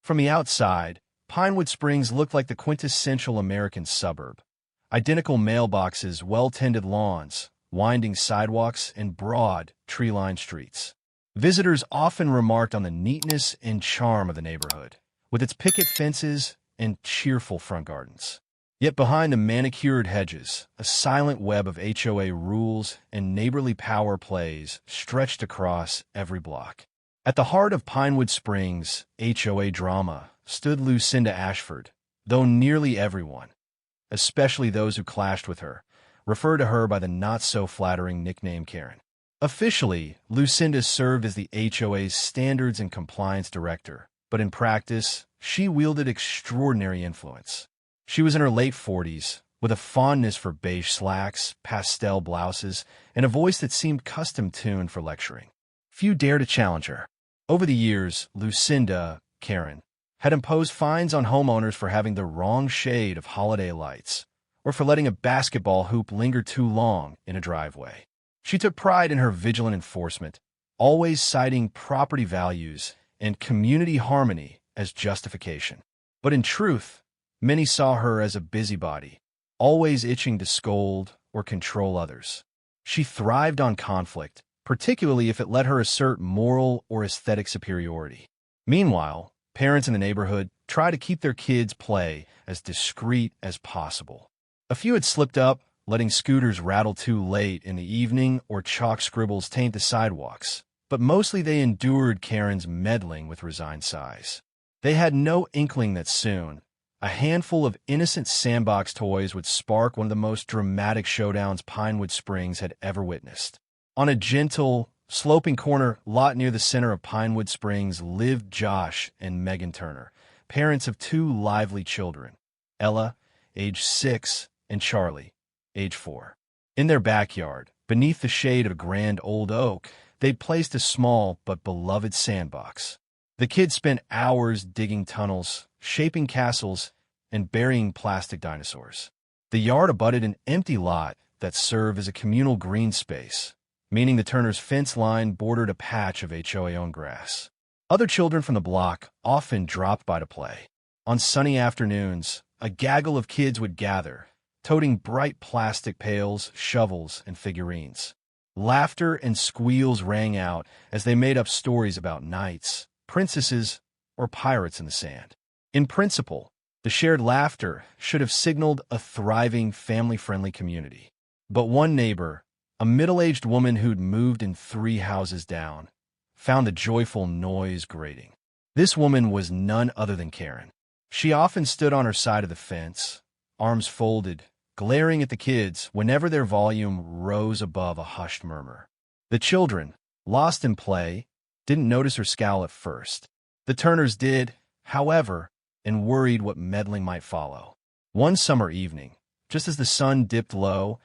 From the outside, Pinewood Springs looked like the quintessential American suburb. Identical mailboxes, well-tended lawns, winding sidewalks, and broad, tree-lined streets. Visitors often remarked on the neatness and charm of the neighborhood, with its picket fences and cheerful front gardens. Yet behind the manicured hedges, a silent web of HOA rules and neighborly power plays stretched across every block. At the heart of Pinewood Springs' HOA drama stood Lucinda Ashford, though nearly everyone, especially those who clashed with her, referred to her by the not-so-flattering nickname Karen. Officially, Lucinda served as the HOA's Standards and Compliance Director, but in practice, she wielded extraordinary influence. She was in her late 40s, with a fondness for beige slacks, pastel blouses, and a voice that seemed custom-tuned for lecturing. Few dared to challenge her. Over the years, Lucinda, Karen, had imposed fines on homeowners for having the wrong shade of holiday lights, or for letting a basketball hoop linger too long in a driveway. She took pride in her vigilant enforcement, always citing property values and community harmony as justification. But in truth, many saw her as a busybody, always itching to scold or control others. She thrived on conflict, particularly if it let her assert moral or aesthetic superiority. Meanwhile, parents in the neighborhood tried to keep their kids' play as discreet as possible. A few had slipped up, letting scooters rattle too late in the evening or chalk scribbles taint the sidewalks, but mostly they endured Karen's meddling with resigned sighs. They had no inkling that soon, a handful of innocent Sandbox toys would spark one of the most dramatic showdowns Pinewood Springs had ever witnessed. On a gentle, sloping corner lot near the center of Pinewood Springs lived Josh and Megan Turner, parents of two lively children, Ella, age 6, and Charlie, age 4. In their backyard, beneath the shade of a grand old oak, they'd placed a small but beloved sandbox. The kids spent hours digging tunnels, shaping castles, and burying plastic dinosaurs. The yard abutted an empty lot that served as a communal green space, meaning the Turners' fence line bordered a patch of HOA-owned grass. Other children from the block often dropped by to play. On sunny afternoons, a gaggle of kids would gather, toting bright plastic pails, shovels, and figurines. Laughter and squeals rang out as they made up stories about knights, princesses, or pirates in the sand. In principle, the shared laughter should have signaled a thriving, family-friendly community. But one neighbor, a middle-aged woman who'd moved in 3 houses down, found the joyful noise grating. This woman was none other than Karen. She often stood on her side of the fence, arms folded, glaring at the kids whenever their volume rose above a hushed murmur. The children, lost in play, didn't notice her scowl at first. The Turners did, however, and worried what meddling might follow. One summer evening, just as the sun dipped low,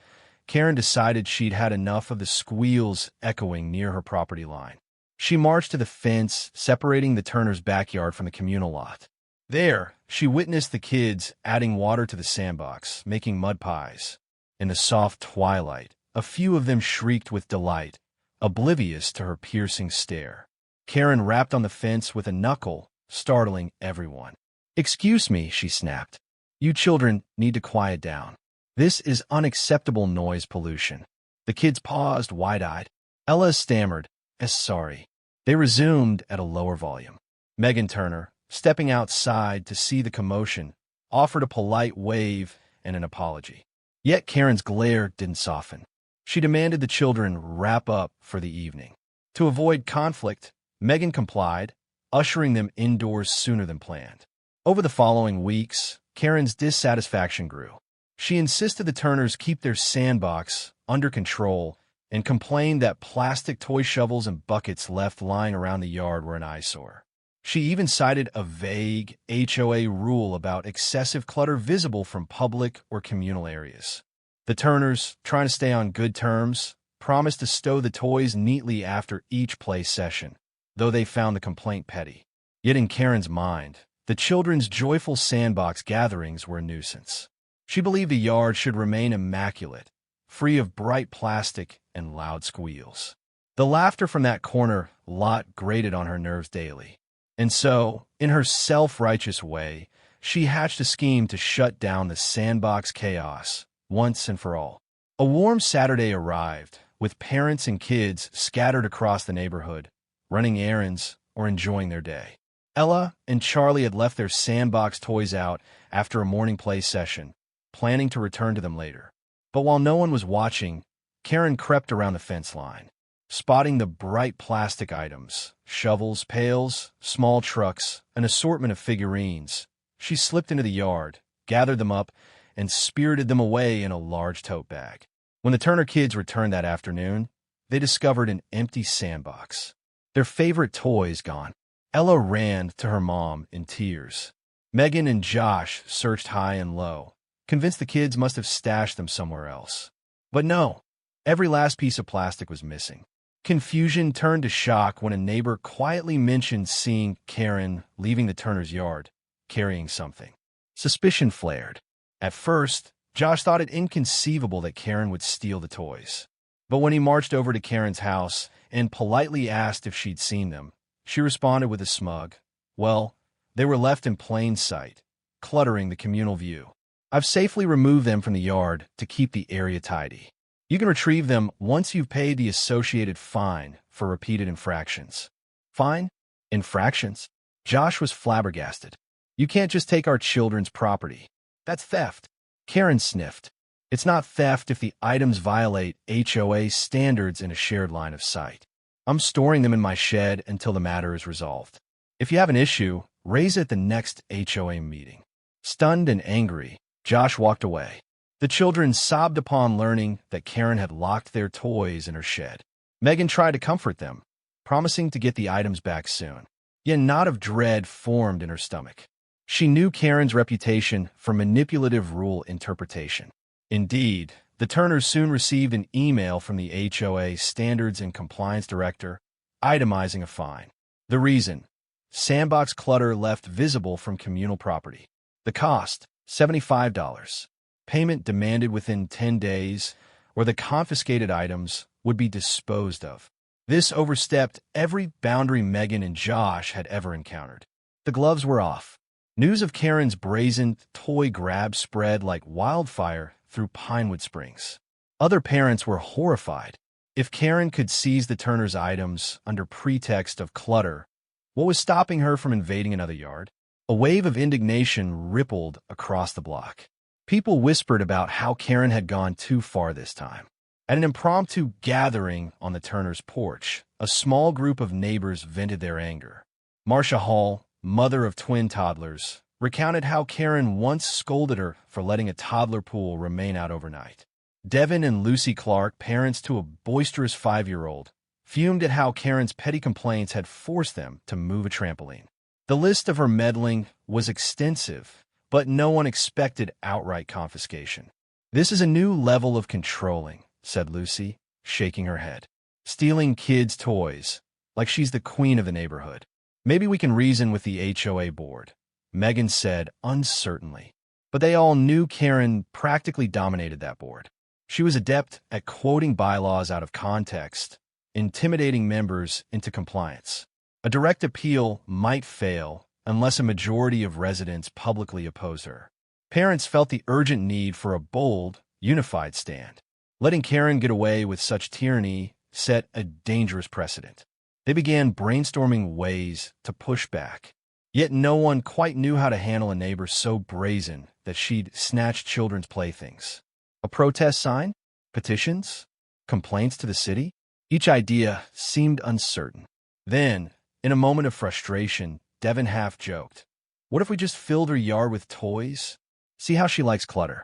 Karen decided she'd had enough of the squeals echoing near her property line. She marched to the fence separating the Turners' backyard from the communal lot. There, she witnessed the kids adding water to the sandbox, making mud pies. In the soft twilight, a few of them shrieked with delight, oblivious to her piercing stare. Karen rapped on the fence with a knuckle, startling everyone. "Excuse me," she snapped. "You children need to quiet down. This is unacceptable noise pollution." The kids paused, wide-eyed. Ella stammered, "Sorry." They resumed at a lower volume. Megan Turner, stepping outside to see the commotion, offered a polite wave and an apology. Yet Karen's glare didn't soften. She demanded the children wrap up for the evening. To avoid conflict, Megan complied, ushering them indoors sooner than planned. Over the following weeks, Karen's dissatisfaction grew. She insisted the Turners keep their sandbox under control and complained that plastic toy shovels and buckets left lying around the yard were an eyesore. She even cited a vague HOA rule about excessive clutter visible from public or communal areas. The Turners, trying to stay on good terms, promised to stow the toys neatly after each play session, though they found the complaint petty. Yet in Karen's mind, the children's joyful sandbox gatherings were a nuisance. She believed the yard should remain immaculate, free of bright plastic and loud squeals. The laughter from that corner lot grated on her nerves daily. And so, in her self-righteous way, she hatched a scheme to shut down the Sandbox chaos, once and for all. A warm Saturday arrived, with parents and kids scattered across the neighborhood, running errands or enjoying their day. Ella and Charlie had left their Sandbox toys out after a morning play session, planning to return to them later. But while no one was watching, Karen crept around the fence line. Spotting the bright plastic items, shovels, pails, small trucks, an assortment of figurines, she slipped into the yard, gathered them up, and spirited them away in a large tote bag. When the Turner kids returned that afternoon, they discovered an empty Sandbox. Their favorite toys gone. Ella ran to her mom in tears. Megan and Josh searched high and low, convinced the kids must have stashed them somewhere else. But no, every last piece of plastic was missing. Confusion turned to shock when a neighbor quietly mentioned seeing Karen leaving the Turner's yard, carrying something. Suspicion flared. At first, Josh thought it inconceivable that Karen would steal the toys. But when he marched over to Karen's house and politely asked if she'd seen them, she responded with a smug, "Well, they were left in plain sight, cluttering the communal view. I've safely removed them from the yard to keep the area tidy. You can retrieve them once you've paid the associated fine for repeated infractions." Fine? Infractions? Josh was flabbergasted. "You can't just take our children's property. That's theft." Karen sniffed. "It's not theft if the items violate HOA standards in a shared line of sight. I'm storing them in my shed until the matter is resolved. If you have an issue, raise it at the next HOA meeting." Stunned and angry, Josh walked away. The children sobbed upon learning that Karen had locked their toys in her shed. Megan tried to comfort them, promising to get the items back soon. Yet a knot of dread formed in her stomach. She knew Karen's reputation for manipulative rule interpretation. Indeed, the Turners soon received an email from the HOA Standards and Compliance Director itemizing a fine. The reason: Sandbox clutter left visible from communal property. The cost: $75. Payment demanded within 10 days, or the confiscated items would be disposed of. This overstepped every boundary Megan and Josh had ever encountered. The gloves were off. News of Karen's brazen toy grab spread like wildfire through Pinewood Springs. Other parents were horrified. If Karen could seize the Turner's items under pretext of clutter, what was stopping her from invading another yard? A wave of indignation rippled across the block. People whispered about how Karen had gone too far this time. At an impromptu gathering on the Turner's porch, a small group of neighbors vented their anger. Marcia Hall, mother of twin toddlers, recounted how Karen once scolded her for letting a toddler pool remain out overnight. Devin and Lucy Clark, parents to a boisterous 5-year-old, fumed at how Karen's petty complaints had forced them to move a trampoline. The list of her meddling was extensive, but no one expected outright confiscation. "This is a new level of controlling," said Lucy, shaking her head. "Stealing kids' toys, like she's the queen of the neighborhood. Maybe we can reason with the HOA board," Megan said uncertainly. But they all knew Karen practically dominated that board. She was adept at quoting bylaws out of context, intimidating members into compliance. A direct appeal might fail unless a majority of residents publicly oppose her. Parents felt the urgent need for a bold, unified stand. Letting Karen get away with such tyranny set a dangerous precedent. They began brainstorming ways to push back. Yet no one quite knew how to handle a neighbor so brazen that she'd snatch children's playthings. A protest sign? Petitions? Complaints to the city? Each idea seemed uncertain. Then, in a moment of frustration, Devin half joked, "What if we just filled her yard with toys? See how she likes clutter."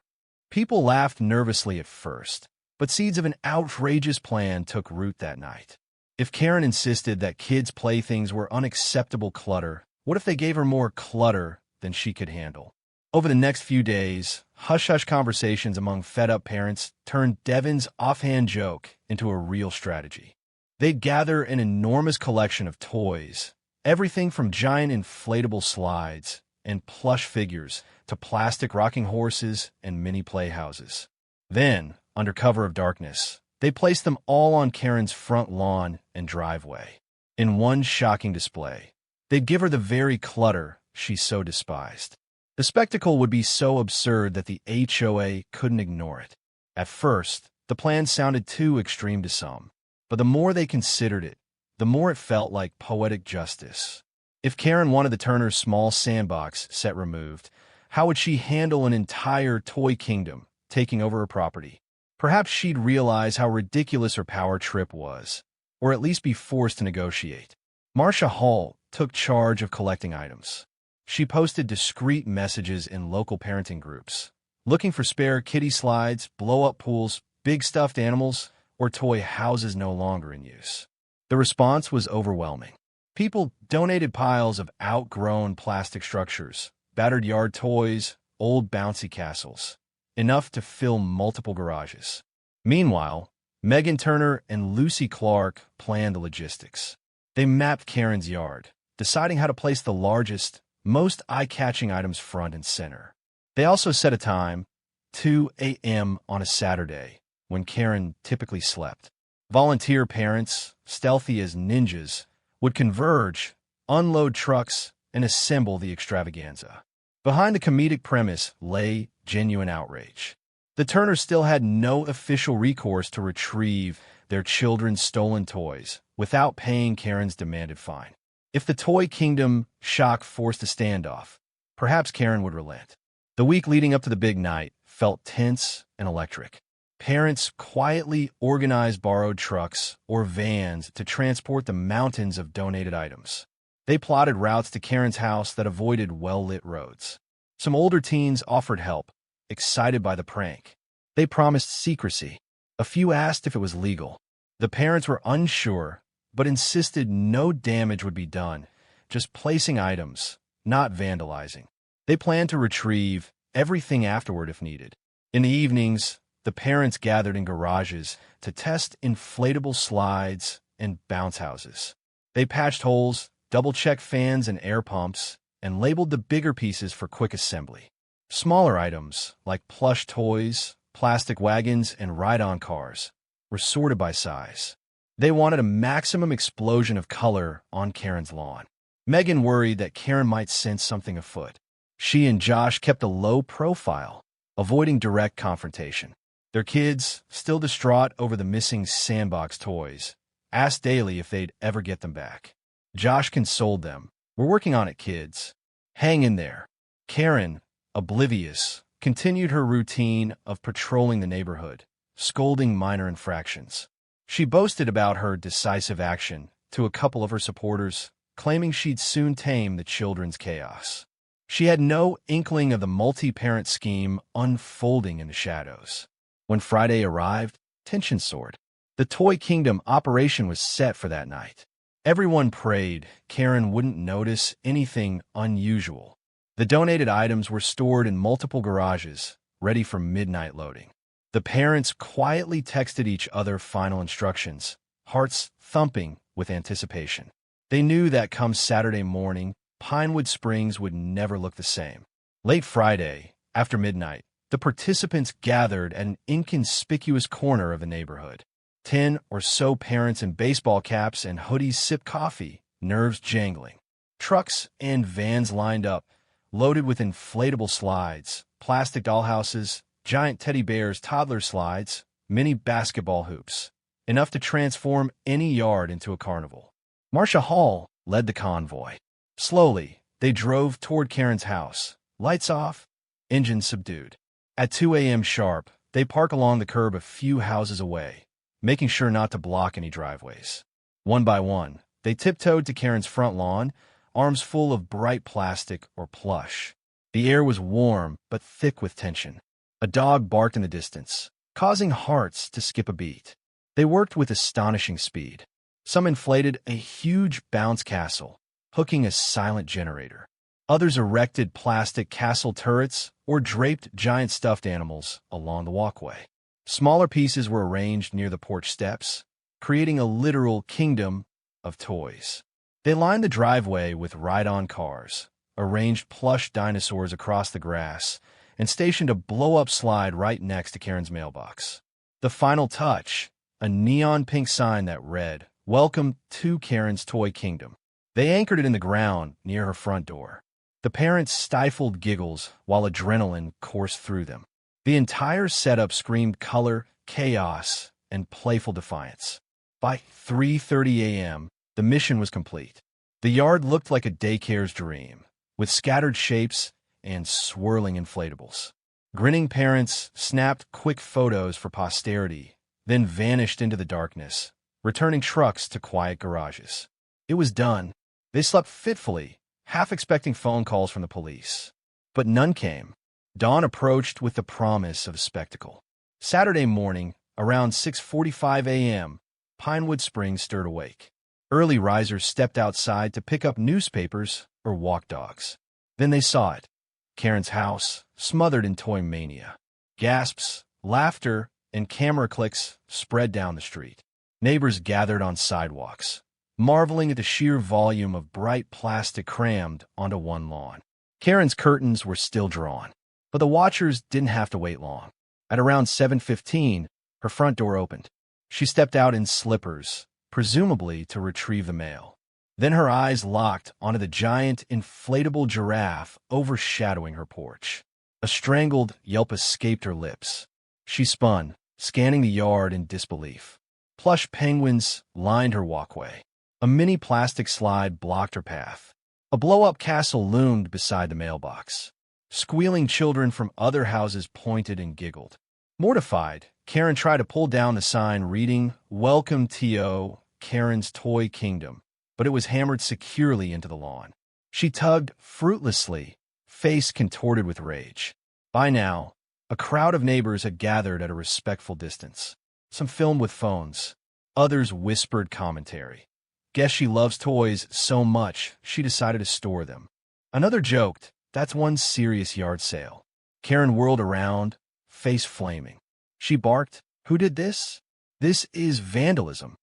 People laughed nervously at first, but seeds of an outrageous plan took root that night. If Karen insisted that kids' playthings were unacceptable clutter, what if they gave her more clutter than she could handle? Over the next few days, hush-hush conversations among fed-up parents turned Devin's offhand joke into a real strategy. They'd gather an enormous collection of toys, everything from giant inflatable slides and plush figures to plastic rocking horses and mini playhouses. Then, under cover of darkness, they placed them all on Karen's front lawn and driveway. In one shocking display, They'd give her the very clutter she so despised. The spectacle would be so absurd that the HOA couldn't ignore it. At first, the plan sounded too extreme to some, but the more they considered it, the more it felt like poetic justice. If Karen wanted the Turner's small sandbox set removed, how would she handle an entire toy kingdom taking over her property? Perhaps she'd realize how ridiculous her power trip was, or at least be forced to negotiate. Marcia Hall took charge of collecting items. She posted discreet messages in local parenting groups, looking for spare kiddie slides, blow-up pools, big stuffed animals, or toy houses no longer in use. The response was overwhelming. People donated piles of outgrown plastic structures, battered yard toys, old bouncy castles, enough to fill multiple garages. Meanwhile, Megan Turner and Lucy Clark planned the logistics. They mapped Karen's yard, deciding how to place the largest, most eye-catching items front and center. They also set a time, 2 a.m. on a Saturday, when Karen typically slept. Volunteer parents, stealthy as ninjas, would converge, unload trucks, and assemble the extravaganza. Behind the comedic premise lay genuine outrage. The Turners still had no official recourse to retrieve their children's stolen toys without paying Karen's demanded fine. If the toy kingdom shock forced a standoff, perhaps Karen would relent. The week leading up to the big night felt tense and electric. Parents quietly organized borrowed trucks or vans to transport the mountains of donated items. They plotted routes to Karen's house that avoided well-lit roads. Some older teens offered help, excited by the prank. They promised secrecy. A few asked if it was legal. The parents were unsure, but insisted no damage would be done, just placing items, not vandalizing. They planned to retrieve everything afterward if needed. In the evenings, the parents gathered in garages to test inflatable slides and bounce houses. They patched holes, double-checked fans and air pumps, and labeled the bigger pieces for quick assembly. Smaller items, like plush toys, plastic wagons, and ride-on cars, were sorted by size. They wanted a maximum explosion of color on Karen's lawn. Megan worried that Karen might sense something afoot. She and Josh kept a low profile, avoiding direct confrontation. Their kids, still distraught over the missing Sandbox toys, asked daily if they'd ever get them back. Josh consoled them. "We're working on it, kids. Hang in there." Karen, oblivious, continued her routine of patrolling the neighborhood, scolding minor infractions. She boasted about her decisive action to a couple of her supporters, claiming she'd soon tame the children's chaos. She had no inkling of the multi-parent scheme unfolding in the shadows. When Friday arrived, tension soared. The Toy Kingdom operation was set for that night. Everyone prayed Karen wouldn't notice anything unusual. The donated items were stored in multiple garages, ready for midnight loading. The parents quietly texted each other final instructions, hearts thumping with anticipation. They knew that come Saturday morning, Pinewood Springs would never look the same. Late Friday, after midnight, the participants gathered at an inconspicuous corner of the neighborhood. 10 or so parents in baseball caps and hoodies sipped coffee, nerves jangling. Trucks and vans lined up, loaded with inflatable slides, plastic dollhouses, giant teddy bears, toddler slides, mini basketball hoops, enough to transform any yard into a carnival. Marcia Hall led the convoy. Slowly, they drove toward Karen's house, lights off, engines subdued. At 2 a.m. sharp, they park along the curb a few houses away, making sure not to block any driveways. One by one, they tiptoed to Karen's front lawn, arms full of bright plastic or plush. The air was warm but thick with tension. A dog barked in the distance, causing hearts to skip a beat. They worked with astonishing speed. Some inflated a huge bounce castle, hooking a silent generator. Others erected plastic castle turrets or draped giant stuffed animals along the walkway. Smaller pieces were arranged near the porch steps, creating a literal kingdom of toys. They lined the driveway with ride-on cars, arranged plush dinosaurs across the grass, and stationed a blow-up slide right next to Karen's mailbox. The final touch, a neon pink sign that read, "Welcome to Karen's Toy Kingdom." They anchored it in the ground near her front door. The parents stifled giggles while adrenaline coursed through them. The entire setup screamed color, chaos, and playful defiance. By 3:30 a.m., the mission was complete. The yard looked like a daycare's dream, with scattered shapes and swirling inflatables. Grinning parents snapped quick photos for posterity, then vanished into the darkness, returning trucks to quiet garages. It was done. They slept fitfully, half expecting phone calls from the police. But none came. Dawn approached with the promise of a spectacle. Saturday morning, around 6:45 a.m., Pinewood Springs stirred awake. Early risers stepped outside to pick up newspapers or walk dogs. Then they saw it. Karen's house, smothered in toy mania. Gasps, laughter, and camera clicks spread down the street. Neighbors gathered on sidewalks, marveling at the sheer volume of bright plastic crammed onto one lawn. Karen's curtains were still drawn, but the watchers didn't have to wait long. At around 7:15, her front door opened. She stepped out in slippers, presumably to retrieve the mail. Then her eyes locked onto the giant inflatable giraffe overshadowing her porch. A strangled yelp escaped her lips. She spun, scanning the yard in disbelief. Plush penguins lined her walkway. A mini plastic slide blocked her path. A blow-up castle loomed beside the mailbox. Squealing children from other houses pointed and giggled. Mortified, Karen tried to pull down the sign reading, "Welcome to Karen's Toy Kingdom," but it was hammered securely into the lawn. She tugged fruitlessly, face contorted with rage. By now, a crowd of neighbors had gathered at a respectful distance. Some filmed with phones. Others whispered commentary. Guess she loves toys so much, she decided to store them. Another joked, "That's one serious yard sale." Karen whirled around, face flaming. She barked, "Who did this? This is vandalism."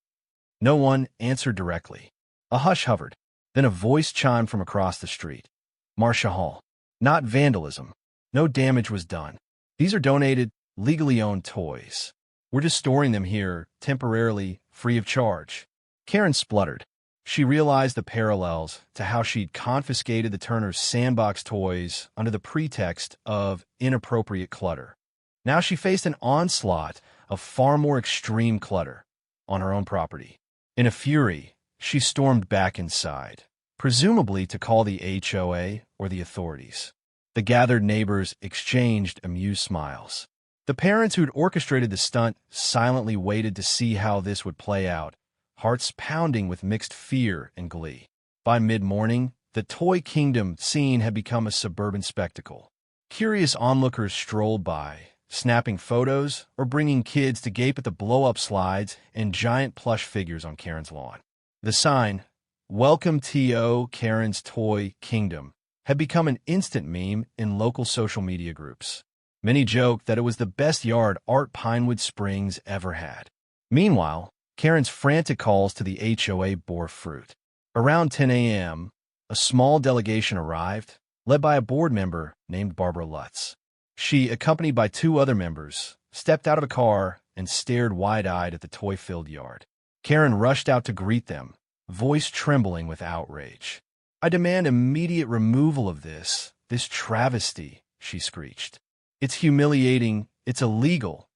No one answered directly. A hush hovered. Then a voice chimed from across the street. "Marcia Hall. Not vandalism. No damage was done. These are donated, legally owned toys. We're just storing them here, temporarily, free of charge." Karen spluttered. She realized the parallels to how she'd confiscated the Turners' Sandbox toys under the pretext of inappropriate clutter. Now she faced an onslaught of far more extreme clutter on her own property. In a fury, she stormed back inside, presumably to call the HOA or the authorities. The gathered neighbors exchanged amused smiles. The parents who'd orchestrated the stunt silently waited to see how this would play out, hearts pounding with mixed fear and glee. By mid-morning, the Toy Kingdom scene had become a suburban spectacle. Curious onlookers strolled by, snapping photos or bringing kids to gape at the blow-up slides and giant plush figures on Karen's lawn. The sign, "Welcome to Karen's Toy Kingdom," had become an instant meme in local social media groups. Many joked that it was the best yard Art Pinewood Springs ever had. Meanwhile, Karen's frantic calls to the HOA bore fruit. Around 10 a.m., a small delegation arrived, led by a board member named Barbara Lutz. She, accompanied by two other members, stepped out of a car and stared wide-eyed at the toy-filled yard. Karen rushed out to greet them, voice trembling with outrage. "I demand immediate removal of this travesty," she screeched. "It's humiliating, it's illegal,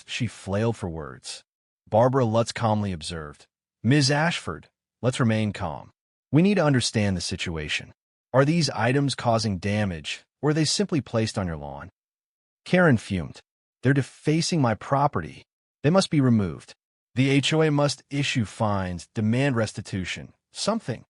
she flailed for words. Barbara Lutz calmly observed, "Ms. Ashford, let's remain calm. We need to understand the situation. Are these items causing damage, or are they simply placed on your lawn?" Karen fumed. "They're defacing my property. They must be removed. The HOA must issue fines, demand restitution, something."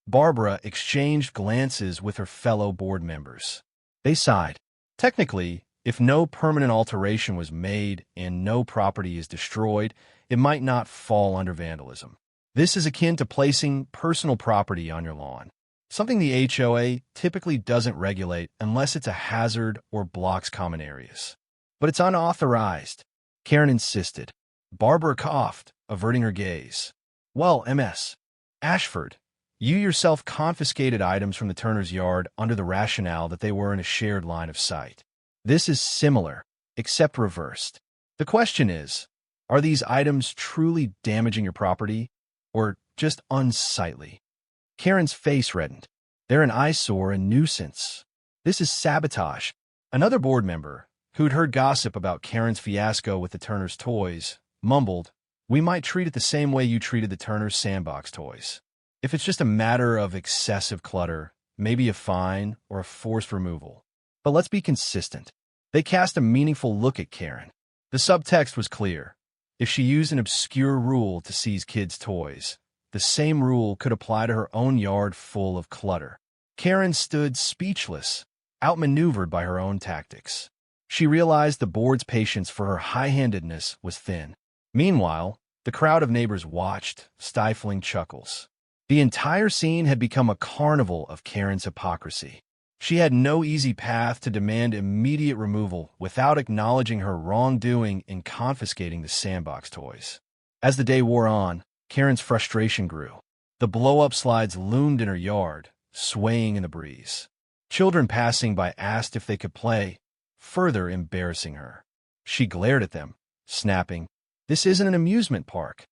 Barbara exchanged glances with her fellow board members. They sighed. Technically, if no permanent alteration was made and no property is destroyed, it might not fall under vandalism. This is akin to placing personal property on your lawn, something the HOA typically doesn't regulate unless it's a hazard or blocks common areas. But it's unauthorized, Karen insisted. Barbara coughed, averting her gaze. "Well, Ms. Ashford, you yourself confiscated items from the Turner's yard under the rationale that they were in a shared line of sight. This is similar, except reversed. The question is, are these items truly damaging your property, or just unsightly?" Karen's face reddened. They're an eyesore and nuisance. This is sabotage. Another board member, who'd heard gossip about Karen's fiasco with the Turner's toys, mumbled, "We might treat it the same way you treated the Turner's Sandbox toys. If it's just a matter of excessive clutter, maybe a fine or a forced removal. But let's be consistent." They cast a meaningful look at Karen. The subtext was clear. If she used an obscure rule to seize kids' toys, the same rule could apply to her own yard full of clutter. Karen stood speechless, outmaneuvered by her own tactics. She realized the board's patience for her high-handedness was thin. Meanwhile, the crowd of neighbors watched, stifling chuckles. The entire scene had become a carnival of Karen's hypocrisy. She had no easy path to demand immediate removal without acknowledging her wrongdoing in confiscating the Sandbox toys. As the day wore on, Karen's frustration grew. The blow-up slides loomed in her yard, swaying in the breeze. Children passing by asked if they could play, further embarrassing her. She glared at them, snapping, "This isn't an amusement park."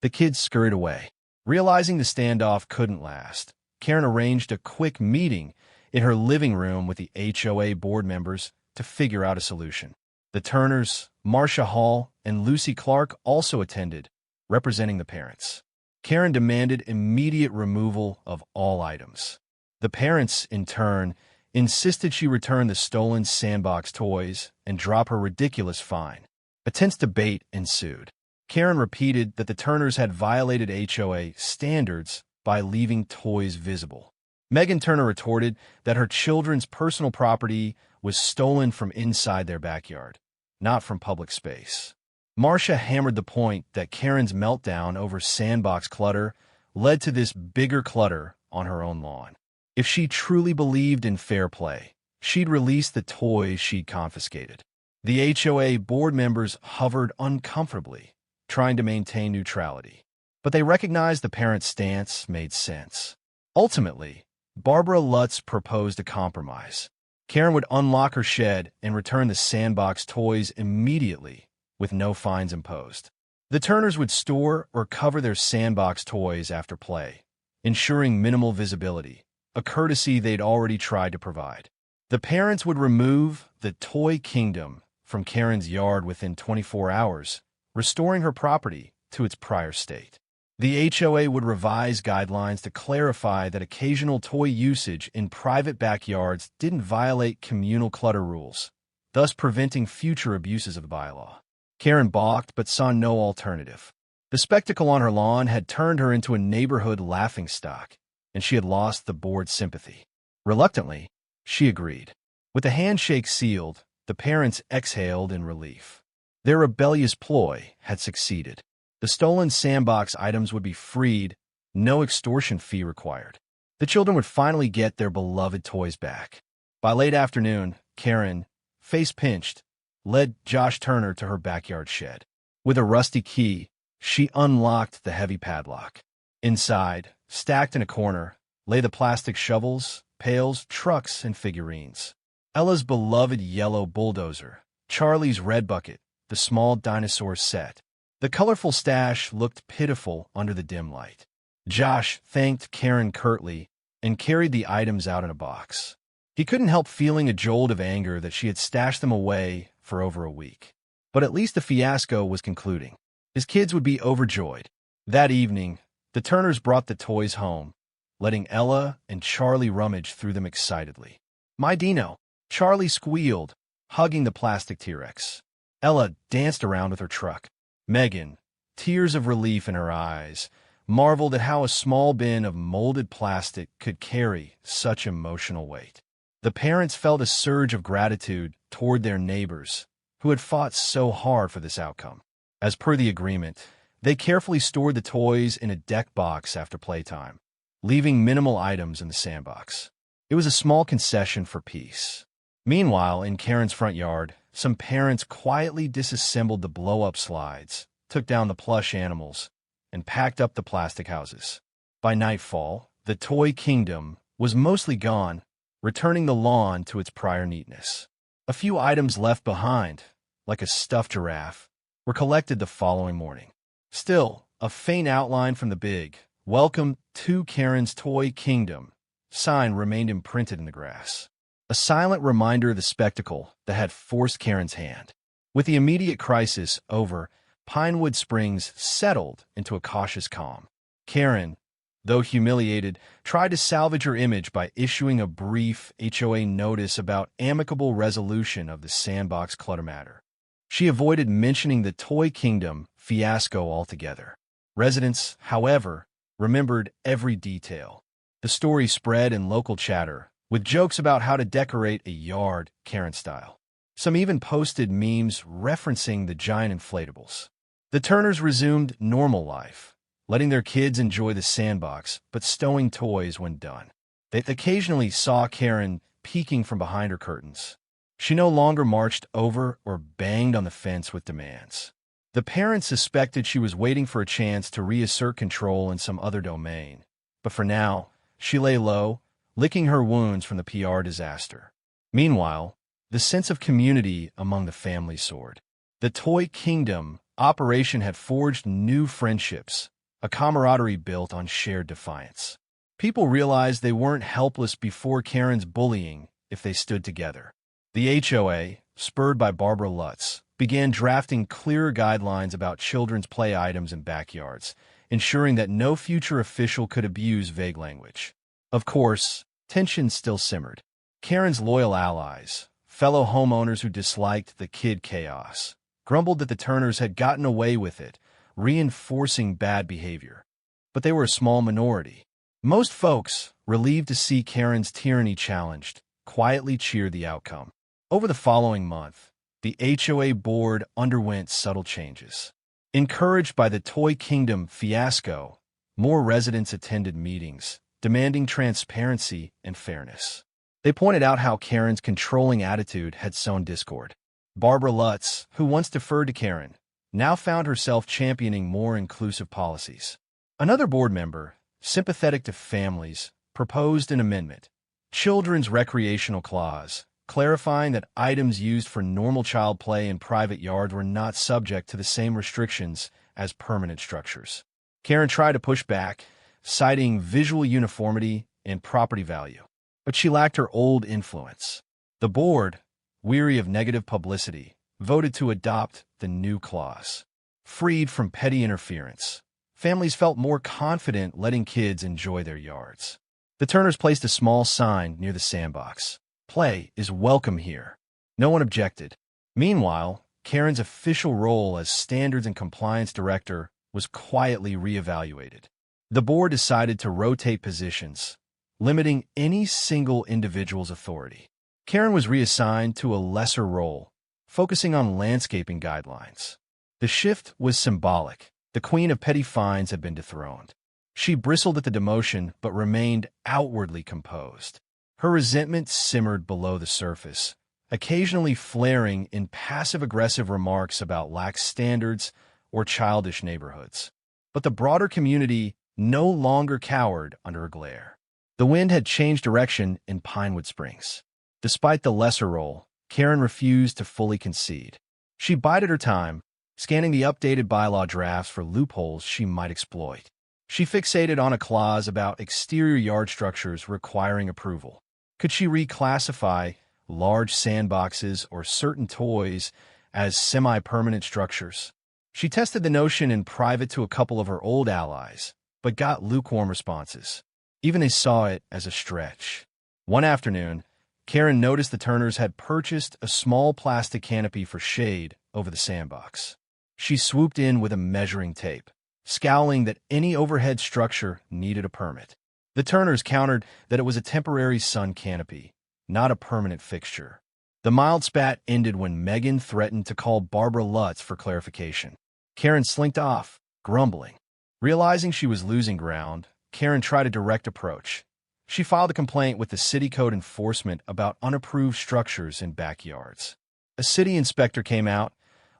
The kids scurried away. Realizing the standoff couldn't last, Karen arranged a quick meeting in her living room with the HOA board members to figure out a solution. The Turners, Marcia Hall, and Lucy Clark also attended, representing the parents. Karen demanded immediate removal of all items. The parents, in turn, insisted she return the stolen Sandbox toys and drop her ridiculous fine. A tense debate ensued. Karen repeated that the Turners had violated HOA standards by leaving toys visible. Megan Turner retorted that her children's personal property was stolen from inside their backyard, not from public space. Marcia hammered the point that Karen's meltdown over Sandbox clutter led to this bigger clutter on her own lawn. If she truly believed in fair play, she'd release the toys she'd confiscated. The HOA board members hovered uncomfortably, trying to maintain neutrality. But they recognized the parents' stance made sense. Ultimately, Barbara Lutz proposed a compromise. Karen would unlock her shed and return the Sandbox toys immediately, with no fines imposed. The Turners would store or cover their Sandbox toys after play, ensuring minimal visibility, a courtesy they'd already tried to provide. The parents would remove the Toy Kingdom from Karen's yard within 24 hours, restoring her property to its prior state. The HOA would revise guidelines to clarify that occasional toy usage in private backyards didn't violate communal clutter rules, thus preventing future abuses of the bylaw. Karen balked but saw no alternative. The spectacle on her lawn had turned her into a neighborhood laughingstock, and she had lost the board's sympathy. Reluctantly, she agreed. With the handshake sealed, the parents exhaled in relief. Their rebellious ploy had succeeded. The stolen Sandbox items would be freed, no extortion fee required. The children would finally get their beloved toys back. By late afternoon, Karen, face pinched, led Josh Turner to her backyard shed. With a rusty key, she unlocked the heavy padlock. Inside, stacked in a corner, lay the plastic shovels, pails, trucks, and figurines. Ella's beloved yellow bulldozer, Charlie's red bucket, the small dinosaur set. The colorful stash looked pitiful under the dim light. Josh thanked Karen curtly and carried the items out in a box. He couldn't help feeling a jolt of anger that she had stashed them away for over a week. But at least the fiasco was concluding. His kids would be overjoyed. That evening, the Turners brought the toys home, letting Ella and Charlie rummage through them excitedly. "My Dino," Charlie squealed, hugging the plastic T-Rex. Ella danced around with her truck. Megan, tears of relief in her eyes, marveled at how a small bin of molded plastic could carry such emotional weight. The parents felt a surge of gratitude toward their neighbors, who had fought so hard for this outcome. As per the agreement, they carefully stored the toys in a deck box after playtime, leaving minimal items in the Sandbox. It was a small concession for peace. Meanwhile, in Karen's front yard, some parents quietly disassembled the blow-up slides, took down the plush animals, and packed up the plastic houses. By nightfall, the Toy Kingdom was mostly gone, returning the lawn to its prior neatness. A few items left behind, like a stuffed giraffe, were collected the following morning. Still, a faint outline from the big, "Welcome to Karen's Toy Kingdom" sign remained imprinted in the grass, a silent reminder of the spectacle that had forced Karen's hand. With the immediate crisis over, Pinewood Springs settled into a cautious calm. Karen, though humiliated, tried to salvage her image by issuing a brief HOA notice about amicable resolution of the Sandbox clutter matter. She avoided mentioning the Toy Kingdom fiasco altogether. Residents, however, remembered every detail. The story spread in local chatter, with jokes about how to decorate a yard Karen style. Some even posted memes referencing the giant inflatables. The Turners resumed normal life, letting their kids enjoy the sandbox, but stowing toys when done. They occasionally saw Karen peeking from behind her curtains. She no longer marched over or banged on the fence with demands. The parents suspected she was waiting for a chance to reassert control in some other domain. But for now, she lay low, licking her wounds from the PR disaster. Meanwhile, the sense of community among the family soared. The Toy Kingdom operation had forged new friendships, a camaraderie built on shared defiance. People realized they weren't helpless before Karen's bullying if they stood together. The HOA, spurred by Barbara Lutz, began drafting clearer guidelines about children's play items in backyards, ensuring that no future official could abuse vague language. Of course, tension still simmered. Karen's loyal allies, fellow homeowners who disliked the kid chaos, grumbled that the Turners had gotten away with it, reinforcing bad behavior. But they were a small minority. Most folks, relieved to see Karen's tyranny challenged, quietly cheered the outcome. Over the following month, the HOA board underwent subtle changes. Encouraged by the Toy Kingdom fiasco, more residents attended meetings, demanding transparency and fairness. They pointed out how Karen's controlling attitude had sown discord. Barbara Lutz, who once deferred to Karen, now found herself championing more inclusive policies. Another board member, sympathetic to families, proposed an amendment, Children's Recreational Clause, clarifying that items used for normal child play in private yards were not subject to the same restrictions as permanent structures. Karen tried to push back, citing visual uniformity and property value, but she lacked her old influence. The board, weary of negative publicity, voted to adopt the new clause. Freed from petty interference, families felt more confident letting kids enjoy their yards. The Turners placed a small sign near the sandbox. "Play is welcome here." No one objected. Meanwhile, Karen's official role as Standards and Compliance Director was quietly reevaluated. The board decided to rotate positions, limiting any single individual's authority. Karen was reassigned to a lesser role, focusing on landscaping guidelines. The shift was symbolic. The queen of petty fines had been dethroned. She bristled at the demotion but remained outwardly composed. Her resentment simmered below the surface, occasionally flaring in passive-aggressive remarks about lax standards or childish neighborhoods. But the broader community no longer cowered under her glare. The wind had changed direction in Pinewood Springs. Despite the lesser role, Karen refused to fully concede. She bided her time, scanning the updated bylaw drafts for loopholes she might exploit. She fixated on a clause about exterior yard structures requiring approval. Could she reclassify large sandboxes or certain toys as semi-permanent structures? She tested the notion in private to a couple of her old allies, but got lukewarm responses. Even they saw it as a stretch. One afternoon, Karen noticed the Turners had purchased a small plastic canopy for shade over the sandbox. She swooped in with a measuring tape, scowling that any overhead structure needed a permit. The Turners countered that it was a temporary sun canopy, not a permanent fixture. The mild spat ended when Megan threatened to call Barbara Lutz for clarification. Karen slinked off, grumbling. Realizing she was losing ground, Karen tried a direct approach. She filed a complaint with the city code enforcement about unapproved structures in backyards. A city inspector came out,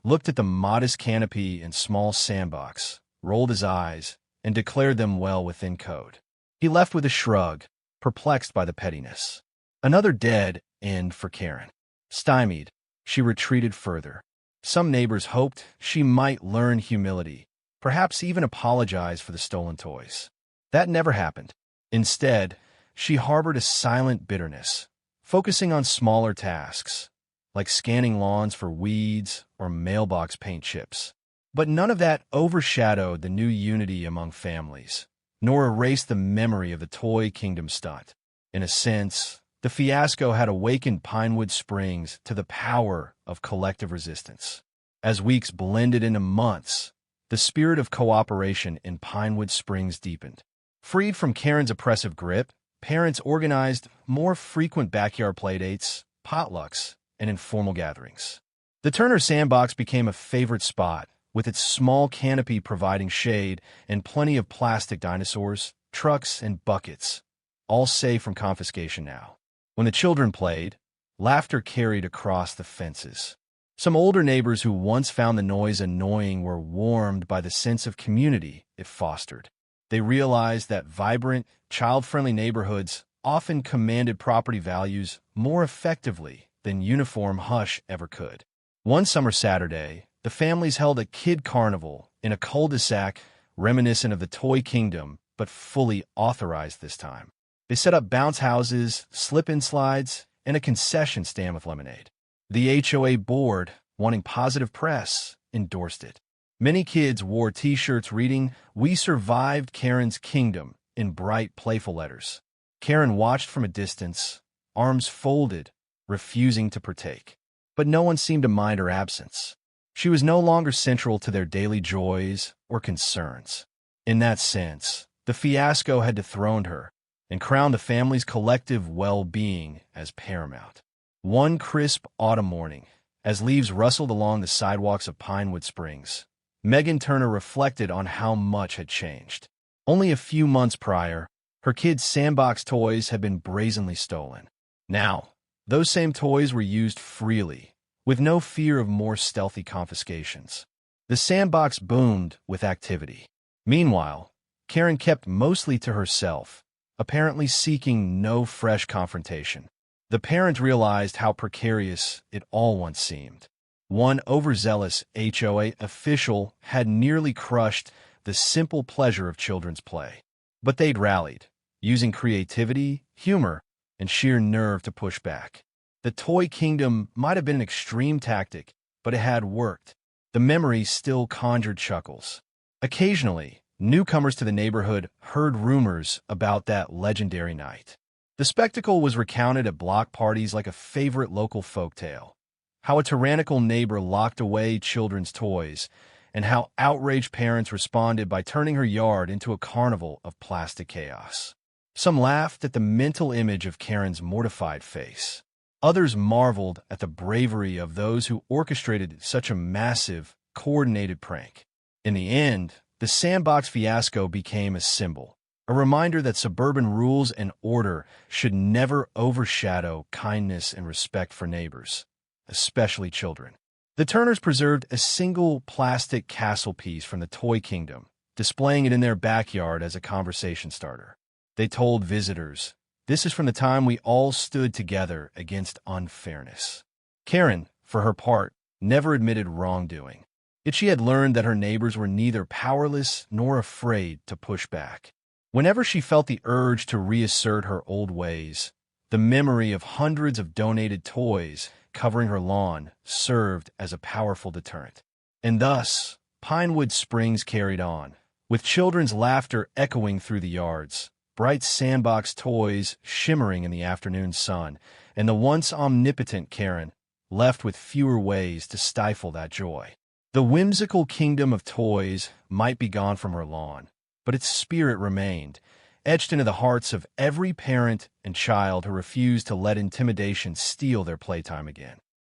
looked at the modest canopy and small sandbox, rolled his eyes, and declared them well within code. He left with a shrug, perplexed by the pettiness. Another dead end for Karen. Stymied, she retreated further. Some neighbors hoped she might learn humility, perhaps even apologize for the stolen toys. That never happened. Instead, she harbored a silent bitterness, focusing on smaller tasks, like scanning lawns for weeds or mailbox paint chips. But none of that overshadowed the new unity among families, nor erased the memory of the Toy Kingdom stunt. In a sense, the fiasco had awakened Pinewood Springs to the power of collective resistance. As weeks blended into months, the spirit of cooperation in Pinewood Springs deepened. Freed from Karen's oppressive grip, parents organized more frequent backyard playdates, potlucks, and informal gatherings. The Turner Sandbox became a favorite spot, with its small canopy providing shade and plenty of plastic dinosaurs, trucks, and buckets, all safe from confiscation now. When the children played, laughter carried across the fences. Some older neighbors who once found the noise annoying were warmed by the sense of community it fostered. They realized that vibrant, child-friendly neighborhoods often commanded property values more effectively than uniform hush ever could. One summer Saturday, the families held a kid carnival in a cul-de-sac reminiscent of the Toy Kingdom, but fully authorized this time. They set up bounce houses, slip-in slides, and a concession stand with lemonade. The HOA board, wanting positive press, endorsed it. Many kids wore T-shirts reading, "We survived Karen's kingdom," in bright, playful letters. Karen watched from a distance, arms folded, refusing to partake. But no one seemed to mind her absence. She was no longer central to their daily joys or concerns. In that sense, the fiasco had dethroned her and crowned the family's collective well-being as paramount. One crisp autumn morning, as leaves rustled along the sidewalks of Pinewood Springs, Megan Turner reflected on how much had changed. Only a few months prior, her kids' Sandbox toys had been brazenly stolen. Now, those same toys were used freely, with no fear of more stealthy confiscations. The Sandbox boomed with activity. Meanwhile, Karen kept mostly to herself, apparently seeking no fresh confrontation. The parent realized how precarious it all once seemed. One overzealous HOA official had nearly crushed the simple pleasure of children's play. But they'd rallied, using creativity, humor, and sheer nerve to push back. The Toy Kingdom might have been an extreme tactic, but it had worked. The memory still conjured chuckles. Occasionally, newcomers to the neighborhood heard rumors about that legendary night. The spectacle was recounted at block parties like a favorite local folktale. How a tyrannical neighbor locked away children's toys, and how outraged parents responded by turning her yard into a carnival of plastic chaos. Some laughed at the mental image of Karen's mortified face. Others marveled at the bravery of those who orchestrated such a massive, coordinated prank. In the end, the Sandbox fiasco became a symbol, a reminder that suburban rules and order should never overshadow kindness and respect for neighbors, especially children. The Turners preserved a single plastic castle piece from the Toy Kingdom, displaying it in their backyard as a conversation starter. They told visitors, "This is from the time we all stood together against unfairness." Karen, for her part, never admitted wrongdoing. Yet she had learned that her neighbors were neither powerless nor afraid to push back. Whenever she felt the urge to reassert her old ways, the memory of hundreds of donated toys covering her lawn served as a powerful deterrent. And thus, Pinewood Springs carried on, with children's laughter echoing through the yards, bright Sandbox toys shimmering in the afternoon sun, and the once omnipotent Karen left with fewer ways to stifle that joy. The whimsical kingdom of toys might be gone from her lawn, but its spirit remained, etched into the hearts of every parent and child who refused to let intimidation steal their playtime again.